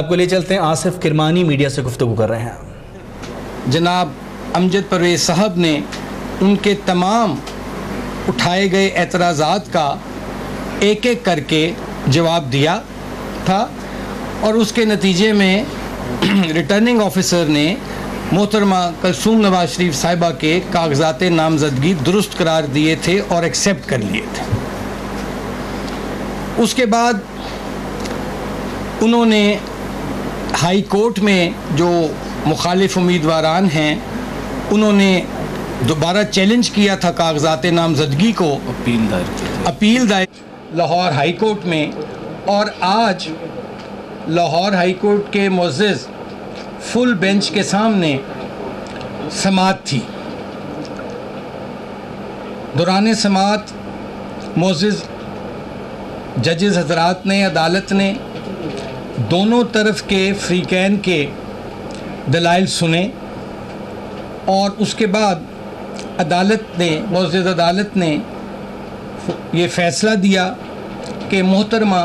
आपको ले चलते हैं, आसिफ किरमानी मीडिया से गुफ्तगू कर रहे हैं। जनाब अमजद परवेज़ साहब ने उनके तमाम उठाए गए एतराज़ात का एक एक करके जवाब दिया था और उसके नतीजे में रिटर्निंग ऑफिसर ने मोहतरमा कलसूम नवाज शरीफ साहिबा के कागजात नामजदगी दुरुस्त करार दिए थे और एक्सेप्ट कर लिए थे। उसके बाद उन्होंने हाई कोर्ट में जो मुखालिफ उम्मीदवारान हैं उन्होंने दोबारा चैलेंज किया था कागजात नामजदगी को, अपील दायर लाहौर हाई कोर्ट में। और आज लाहौर हाई कोर्ट के मुअज़्ज़िज़ फुल बेंच के सामने समाअत थी। दौरान समाअत मुअज़्ज़िज़ जजेस हज़रात ने, अदालत ने दोनों तरफ के फ़रीक़ैन के दलाइल सुने और उसके बाद अदालत ने, मुअज़्ज़िज़ अदालत ने ये फ़ैसला दिया कि मोहतरमा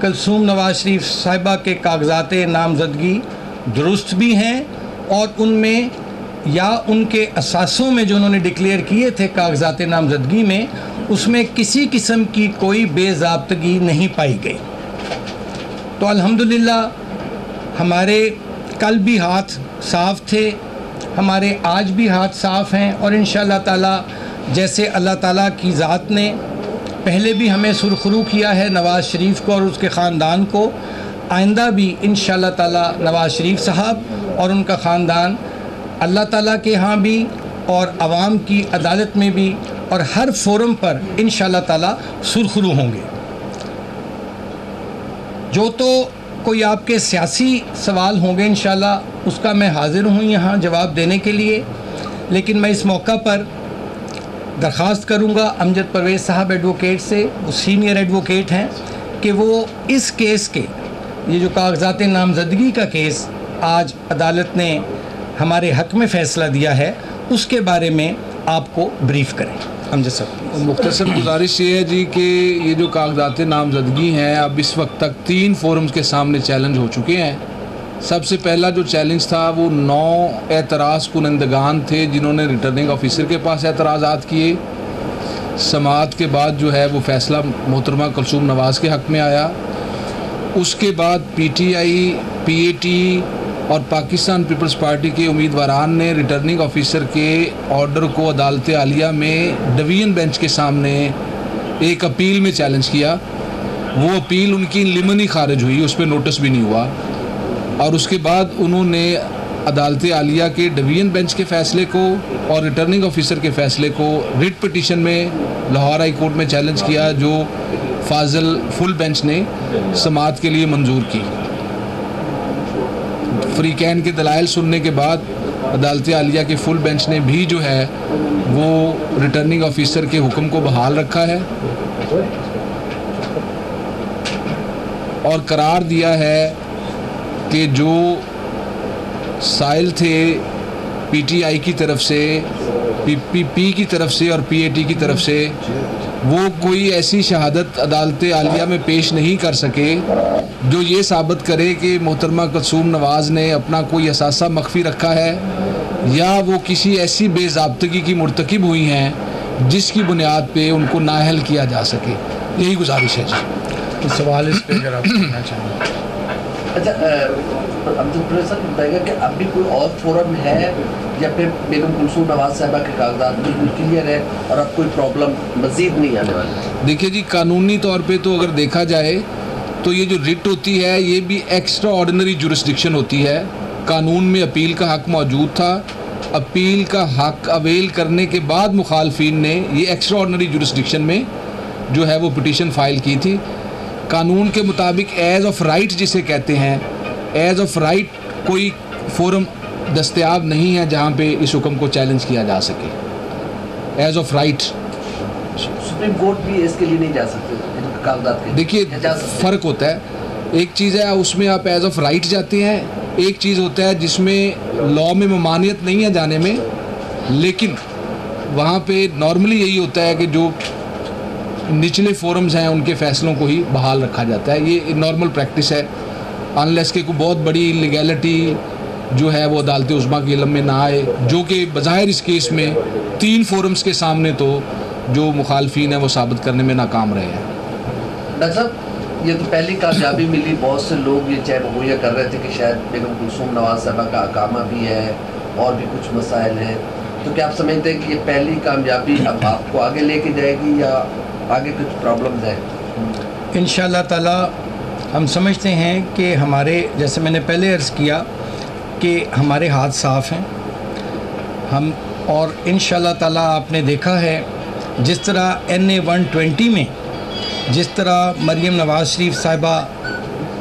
कलसूम नवाज शरीफ साहिबा के कागजात नामज़दगी दुरुस्त भी हैं और उनमें या उनके असासों में जो उन्होंने डिक्लेयर किए थे कागजात नामज़दगी में, उसमें किसी किस्म की कोई बेज़ाब्तगी नहीं पाई गई। तो अल्हम्दुलिल्लाह हमारे कल भी हाथ साफ़ थे, हमारे आज भी हाथ साफ़ हैं और इंशाअल्लाह ताला जैसे अल्लाह ताला की ज़ात ने पहले भी हमें सुरखरू किया है नवाज़ शरीफ को और उसके ख़ानदान को, आइंदा भी इंशाअल्लाह ताला नवाज़ शरीफ साहब और उनका ख़ानदान अल्लाह ताला के यहाँ भी और आवाम की अदालत में भी और हर फोरम पर इंशाअल्लाह ताला सुरखरू होंगे। जो तो कोई आपके सियासी सवाल होंगे इंशाअल्लाह उसका मैं हाज़िर हूँ यहाँ जवाब देने के लिए, लेकिन मैं इस मौका पर दरख्वास्त करूँगा अमजद परवेज़ साहब एडवोकेट से, वो सीनियर एडवोकेट हैं, कि वो इस केस के, ये जो कागजात नामज़दगी का केस आज अदालत ने हमारे हक़ में फ़ैसला दिया है उसके बारे में आपको ब्रीफ़ करें। अमजद साहब, मुख्तसर गुजारिश ये है जी कि ये जो कागजात नामज़दगी हैं अब इस वक्त तक 3 फोरम्स के सामने चैलेंज हो चुके हैं। सबसे पहला जो चैलेंज था वो 9 एतराज़ कुनंदगान थे जिन्होंने रिटर्निंग ऑफिसर के पास एतराज़ात किए। समाअत के बाद जो है वो फ़ैसला मोहतरमा कलसूम नवाज़ के हक़ में आया। उसके बाद PTI, PAT और पाकिस्तान पीपल्स पार्टी के उम्मीदवारान ने रिटर्निंग ऑफिसर के ऑर्डर को अदालत आलिया में डिवीज़न बेंच के सामने एक अपील में चैलेंज किया। वो अपील उनकी लिमनी खारिज हुई, उस पर नोटिस भी नहीं हुआ। और उसके बाद उन्होंने अदालत आलिया के डिवीज़न बेंच के फ़ैसले को और रिटर्निंग ऑफिसर के फ़ैसले को रिट पिटीशन में लाहौर हाई कोर्ट में चैलेंज किया, जो फाजिल फुल बेंच ने समाअत के लिए मंजूर की। फ़रीक़ैन के दलाइल सुनने के बाद अदालत आलिया के फुल बेंच ने भी जो है वो रिटर्निंग ऑफिसर के हुक्म को बहाल रखा है और करार दिया है कि जो साइल थे PTI की तरफ से, PPP की तरफ से और PAT की तरफ से, वो कोई ऐसी शहादत अदालत आलिया में पेश नहीं कर सके जो ये साबित करे कि मोहतरमा कलसूम नवाज़ ने अपना कोई असासा मख्फी रखा है या वो किसी ऐसी बेज़ाब्तगी की मुर्तकिब हुई हैं जिसकी बुनियाद पे उनको नाअहल किया जा सके। यही गुजारिश है जी। सवाल इस पर अगर आप कहना चाहें। अच्छा, अब्दुल परवेज़ साहब बताएगा कि अब भी कोई और फोरम है या फिर बेगम कुलसूम नवाज साहिबा के कागजात बिल्कुल क्लियर है और अब कोई प्रॉब्लम मज़ीद नहीं आने वाली? देखिए जी, कानूनी तौर पे तो अगर देखा जाए तो ये जो रिट होती है ये भी एक्स्ट्रा ऑर्डिनरी जुरिस्डिक्शन होती है। कानून में अपील का हक़ मौजूद था, अपील का हक़ अवेल करने के बाद मुखालफिन ने ये एक्स्ट्रा ऑर्डिनरी जुरिस्डिक्शन में जो है वो पिटीशन फ़ाइल की थी। कानून के मुताबिक एज ऑफ राइट जिसे कहते हैं, एज ऑफ राइट कोई फोरम दस्तयाब नहीं है जहाँ पे इस हुक्म को चैलेंज किया जा सके। As of right supreme court भी इसके लिए नहीं जा सकते कागजात के? देखिए फ़र्क होता है, एक चीज़ है उसमें आप एज ऑफ राइट जाते हैं, एक चीज़ होता है जिसमें लॉ में ममानियत नहीं है जाने में, लेकिन वहाँ पे नॉर्मली यही होता है कि जो निचले फोरम्स हैं उनके फ़ैसलों को ही बहाल रखा जाता है। ये नॉर्मल प्रैक्टिस है अनलेस के कोई बहुत बड़ी लीगैलिटी जो है वो अदालत उज़्मा के इल्म में ना आए, जो कि बज़ाहिर इस केस में 3 फोरम्स के सामने तो जो मुखालफीन है वो साबित करने में नाकाम रहे हैं। डॉक्टर साहब, ये तो पहली कामयाबी मिली, बहुत से लोग ये चैन मुहैया कर रहे थे कि शायद बेगम कुलसूम नवाज साहबा का अकामा भी है और भी कुछ मसाइल हैं, तो क्या आप समझते हैं कि ये पहली कामयाबी अब आपको आगे लेके जाएगी या आगे कुछ प्रॉब्लम्स हैं? इंशाअल्लाह ताला हम समझते हैं कि हमारे, जैसे मैंने पहले अर्ज़ किया कि हमारे हाथ साफ़ हैं हम, और इंशाअल्लाह ताला आपने देखा है जिस तरह NA 120 में जिस तरह मरीम नवाज़ शरीफ साहिबा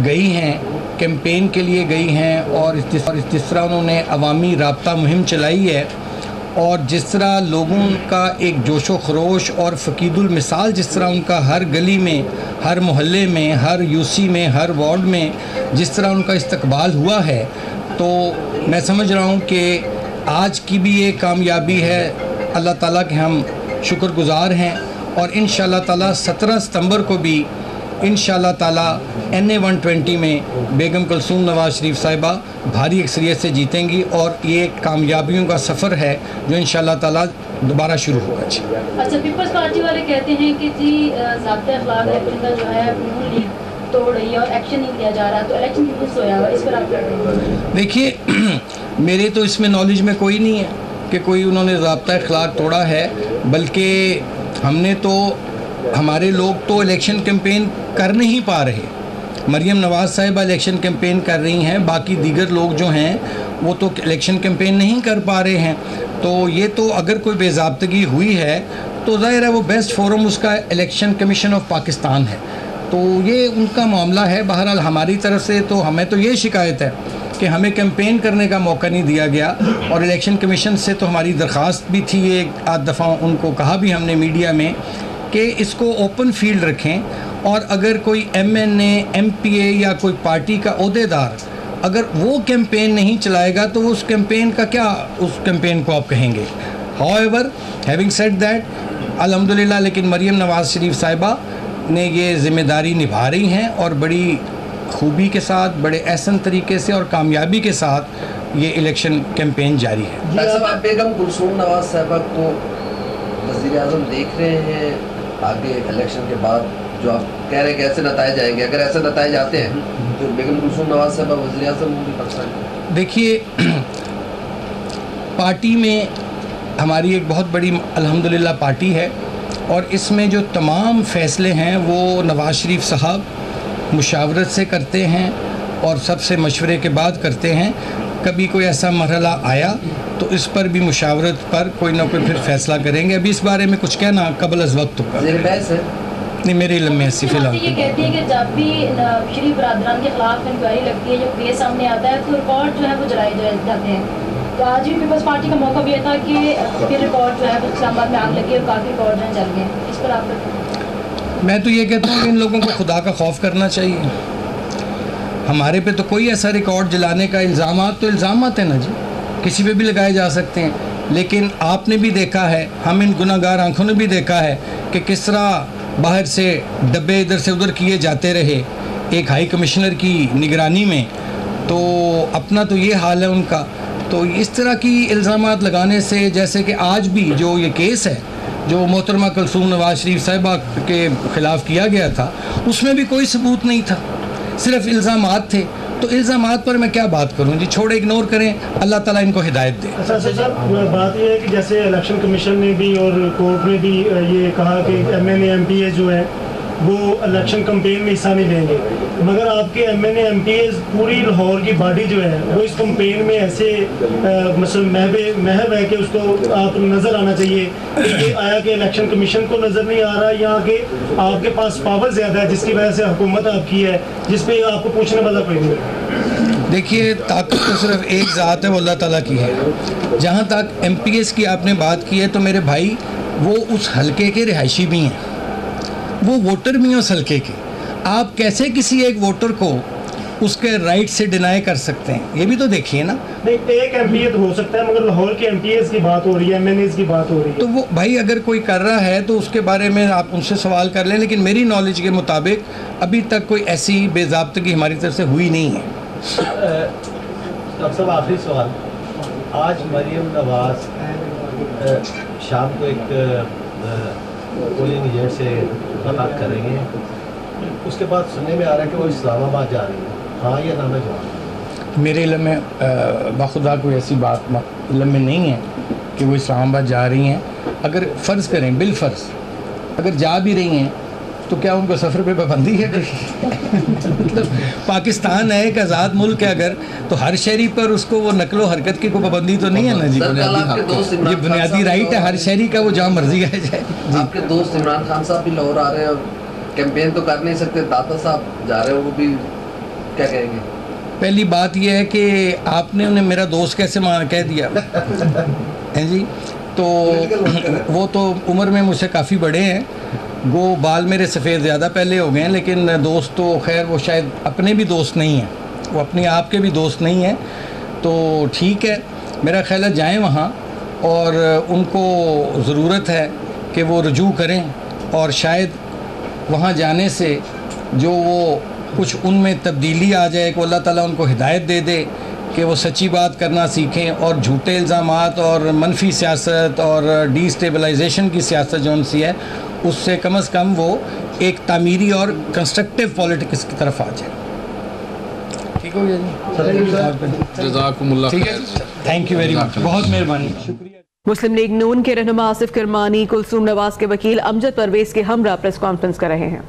गई हैं, कैंपेन के लिए गई हैं, और जिस तरह उन्होंने अवामी राब्ता मुहिम चलाई है, और जिस तरह लोगों का एक जोशो खरोश और फ़कीदुल मिसाल, जिस तरह उनका हर गली में, हर मोहल्ले में, हर यूसी में, हर वार्ड में जिस तरह उनका इस्तकबाल हुआ है, तो मैं समझ रहा हूँ कि आज की भी ये कामयाबी है। अल्लाह ताला के हम शुक्रगुज़ार हैं, और इंशाअल्लाह ताला 17 सितंबर को भी इंशाअल्लाह ताला NA 120 में बेगम कुलसूम नवाज शरीफ साहिबा भारी अक्सरियत से जीतेंगी, और ये कामयाबियों का सफ़र है जो इंशाअल्लाह ताला दोबारा शुरू होगा। जी अच्छा, पीपल्स पार्टी वाले कहते हैं कि जी ज़ाब्ता अखलाक एक्ट का जो है नून लीग तोड़ रही है और एक्शन नहीं लिया जा रहा, तो इलेक्शन क्यों सोया हुआ, इस पर आप क्या कहेंगे? देखिए, मेरे तो इसमें नॉलेज में कोई नहीं है कि कोई उन्होंने ज़ाब्ता अखलाक तोड़ा है, बल्कि हमने तो, हमारे लोग तो इलेक्शन कैंपेन कर नहीं पा रहे। मरीम नवाज़ साहिबा इलेक्शन कैंपेन कर रही हैं, बाकी दीगर लोग जो हैं वो तो इलेक्शन कैंपेन नहीं कर पा रहे हैं। तो ये तो अगर कोई बेज़ाब्तगी हुई है तो ज़ाहिर है वो बेस्ट फोरम उसका इलेक्शन कमीशन ऑफ पाकिस्तान है, तो ये उनका मामला है। बहरहाल हमारी तरफ से तो हमें तो ये शिकायत है कि हमें कैंपेन करने का मौका नहीं दिया गया, और इलेक्शन कमीशन से तो हमारी दरख्वास्त भी थी, एक आध दफ़ा उनको कहा भी हमने मीडिया में कि इसको ओपन फील्ड रखें, और अगर कोई MNA MPA या कोई पार्टी का ओहदेदार अगर वो कैंपेन नहीं चलाएगा तो उस कैंपेन का क्या, उस कैंपेन को आप कहेंगे। हाउएवर, हैविंग सेड दैट, अल्हम्दुलिल्लाह, लेकिन मरीम नवाज़ शरीफ साहिबा ने ये ज़िम्मेदारी निभा रही हैं, और बड़ी खूबी के साथ, बड़े एहसन तरीके से और कामयाबी के साथ ये इलेक्शन कैंपेन जारी है। डॉक्टर साहब, आप बेगम कुलसूम नवाज साहिबा को वज़ीर आज़म देख रहे हैं आगे इलेक्शन के बाद, जो आप कह रहे हैं कि ऐसे नताए जाएंगे, अगर ऐसे नताए जाते हैं तो बेगम कुलसूम नवाज साहिबा वज़ीर आज़म होंगी पाकिस्तान? देखिए, पार्टी में हमारी एक बहुत बड़ी अल्हम्दुलिल्लाह पार्टी है, और इसमें जो तमाम फ़ैसले हैं वो नवाज़ शरीफ साहब मुशावरत से करते हैं और सबसे मशवरे के बाद करते हैं। कभी कोई ऐसा मरहला आया तो इस पर भी मुशावरत पर कोई ना कोई फिर फ़ैसला करेंगे। अभी इस बारे में कुछ कहना कबल अज़ वक्त होगा, नहीं मेरे इल्म में ऐसी फ़िलहाल। ये कहती है कि जब भी शरीफ बरादरान के खिलाफ इंक्वायरी लगती है, जो केस सामने आता है, तो रिकॉर्ड जो है वो जलाए जाते हैं। तो आज भी पीपल्स पार्टी का मौका भी ये था कि फिर रिकॉर्ड जो है वो इस्लामाबाद में आग लगी और काफ़ी रिकॉर्ड जो है जल गए। इस पर आप? मैं तो ये कहता हूँ कि इन लोगों को खुदा का खौफ करना चाहिए। हमारे पे तो कोई ऐसा रिकॉर्ड जलाने का इल्ज़ामात तो इल्ज़ामात है ना जी, किसी पे भी लगाए जा सकते हैं। लेकिन आपने भी देखा है, हम इन गुनाहगार आंखों ने भी देखा है कि किस तरह बाहर से डब्बे इधर से उधर किए जाते रहे एक हाई कमिश्नर की निगरानी में। तो अपना तो ये हाल है उनका। तो इस तरह की इल्ज़ामात लगाने से, जैसे कि आज भी जो ये केस है जो मोहतरमा कुलसूम नवाज शरीफ साहिबा के ख़िलाफ़ किया गया था, उसमें भी कोई सबूत नहीं था, सिर्फ इल्ज़ामात थे। तो इल्ज़ामात पर मैं क्या बात करूं जी, छोड़े, इग्नोर करें, अल्लाह ताला इनको हिदायत दे। अच्छा सर, बात ये है कि जैसे इलेक्शन कमीशन ने भी और कोर्ट ने भी ये कहा कि MNA MPA जो है वो इलेक्शन कैंपेन में हिस्सा नहीं लेंगे, मगर आपके MNA MPA पूरी लाहौर की बॉडी जो है वो इस कैंपेन में ऐसे मतलब महव है कि उसको आप नज़र आना चाहिए कि आया कि इलेक्शन कमीशन को नज़र नहीं आ रहा, या कि आपके पास पावर ज़्यादा है जिसकी वजह से हुकूमत आपकी है, जिस पे आपको पूछने वाला कोई नहीं। देखिए, ताकत तो सिर्फ एक ज़ात है, वो अल्लाह ताला की है। जहाँ तक MPS की आपने बात की है, तो मेरे भाई वो उस हलके के रिहायशी भी हैं, वो वोटर भी हैं उस हल्के के। आप कैसे किसी एक वोटर को उसके राइट से डिनाई कर सकते हैं, ये भी तो देखिए ना। नहीं, एक एमपीए तो हो सकता है, मगर लाहौर के एमपीएस की बात हो रही है, एमएनएस की बात हो रही है। तो वो भाई अगर कोई कर रहा है तो उसके बारे में आप उनसे सवाल कर लें, लेकिन मेरी नॉलेज के मुताबिक अभी तक कोई ऐसी बेज़ाब्तगी हमारी तरफ से हुई नहीं है। डॉक्टर साहब आखिरी सवाल, आज मरियम नवाज शाम को एक पोलिंग एजेंट से मुलाकात करेंगे, उसके बाद सुनने में आ रहा है कि वो इस्लामाबाद जा रही है, हाँ या ना में जवाब? मेरे इल्म में बाखुदा कोई ऐसी बात इल्म में नहीं है कि वो इस्लामाबाद जा रही हैं। अगर फ़र्ज़ करें, बिलफ़र्ज़ अगर जा भी रही हैं तो क्या उनको सफ़र पे पाबंदी है? मतलब पाकिस्तान है एक आज़ाद मुल्क है, अगर तो हर शहरी पर उसको वो नकलो हरकत की कोई पाबंदी तो नहीं है ना जी। ये बुनियादी राइट है हर शहरी का, वो जहाँ मर्जी आ जाए। आपके दोस्त इमरान खान साहब भी लाहौर आ रहे हैं और कैंपेन तो कर नहीं सकते, दाता साहब जा रहे हैं, वो भी क्या कहेंगे? पहली बात यह है कि आपने उन्हें मेरा दोस्त कैसे कह दिया हैं जी? तो वो तो उम्र में मुझसे काफ़ी बड़े हैं, वो बाल मेरे सफ़ेद ज़्यादा पहले हो गए हैं, लेकिन दोस्त तो खैर वो शायद अपने भी दोस्त नहीं हैं, वो अपने आप के भी दोस्त नहीं हैं। तो ठीक है, मेरा ख्याल है जाएँ वहाँ, और उनको ज़रूरत है कि वो रुजू करें, और शायद वहाँ जाने से जो वो कुछ उनमें तब्दीली आ जाए, कि अल्लाह ताला उनको हिदायत दे दे कि वो सच्ची बात करना सीखें, और झूठे इल्ज़ामात और मनफी सियासत और डिस्टेबलाइजेशन की सियासत जो उनसी है उससे कम से कम वो एक तामीरी और कंस्ट्रक्टिव पॉलिटिक्स की तरफ आ जाए। ठीक हो गया जी? जज़ाकुमुल्लाह ठीक है, थैंक यू वेरी मच, बहुत मेहरबानी, शुक्रिया। मुस्लिम लीग नून के रहनुमा आसिफ किरमानी कुलसूम नवाज के वकील अमजद परवेज के हमरा प्रेस कॉन्फ्रेंस कर रहे हैं।